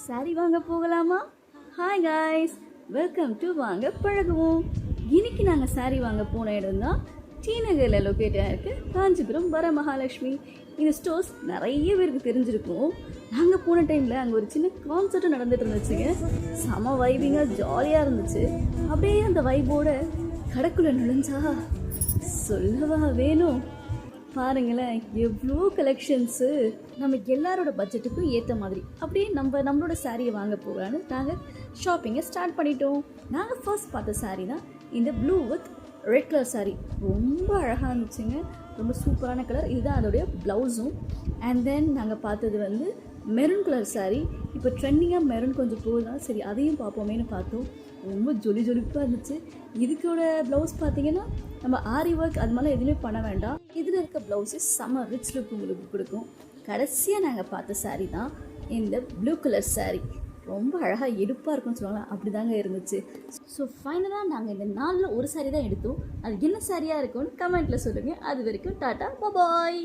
Sorry வாங்க போகலாமா? Hi guys, welcome to வாங்க பழகுவோம். இன்னைக்கு நாங்கள் சாரி வாங்க போன இடம் தான் டி நகரில் லொக்கேட் ஆகிருக்கு காஞ்சிபுரம் வரமகாலட்சுமி. இந்த ஸ்டோர்ஸ் நிறைய பேருக்கு தெரிஞ்சிருக்கும். நாங்கள் போன டைமில் அங்கே ஒரு சின்ன கான்சர்ட்டும் நடந்துட்டு இருந்துச்சுங்க. செம வைபிங்காக ஜாலியாக இருந்துச்சு. அப்படியே அந்த வைபோட கடைக்குள்ளே நுழைஞ்சா சொல்லவா வேணும். பாருங்களேன், எவ்வளோ கலெக்ஷன்ஸு நம்ம எல்லாரோட பட்ஜெட்டுக்கும் ஏற்ற மாதிரி. அப்படியே நம்மளோட சாரியை வாங்க போகலான்னு நாங்கள் ஷாப்பிங்கை ஸ்டார்ட் பண்ணிட்டோம். நாங்கள் ஃபர்ஸ்ட் பார்த்த சாரீ தான் இந்த blue with red colour sari. ரொம்ப அழகாக இருந்துச்சுங்க, ரொம்ப சூப்பரான கலர். இதுதான் அதோடைய ப்ளவுஸும். அண்ட் தென் நாங்கள் பார்த்தது வந்து மெரூன் கலர் சாரீ. இப்போ ட்ரெண்டிங்காக மெரூன் கொஞ்சம் போகுதான், சரி அதையும் பார்ப்போமேனு பார்த்தோம். ரொம்ப ஜொலிப்பாக இருந்துச்சு. இதுக்கோட ப்ளவுஸ் பார்த்தீங்கன்னா நம்ம ஆரி ஒர்க் அது மாதிரிலாம் எதுவுமே பண்ண வேண்டாம். இதில் இருக்க ப்ளவுஸு செம்ம ரிச் லுக் உங்களுக்கு கொடுக்கும். கடைசியாக நாங்கள் பார்த்த சாரீ தான் இந்த ப்ளூ கலர் சாரீ. ரொம்ப அழகாக எடுப்பாக இருக்குன்னு சொல்லுவாங்க, அப்படி தாங்க இருந்துச்சு. ஸோ ஃபைனலாக நாங்கள் இந்த 4ல் ஒரு சாரீ தான் எடுத்தோம். அது என்ன சாரியாக இருக்கும்னு கமெண்ட்டில் சொல்லுங்கள். அது வரைக்கும் டாட்டா பாய்.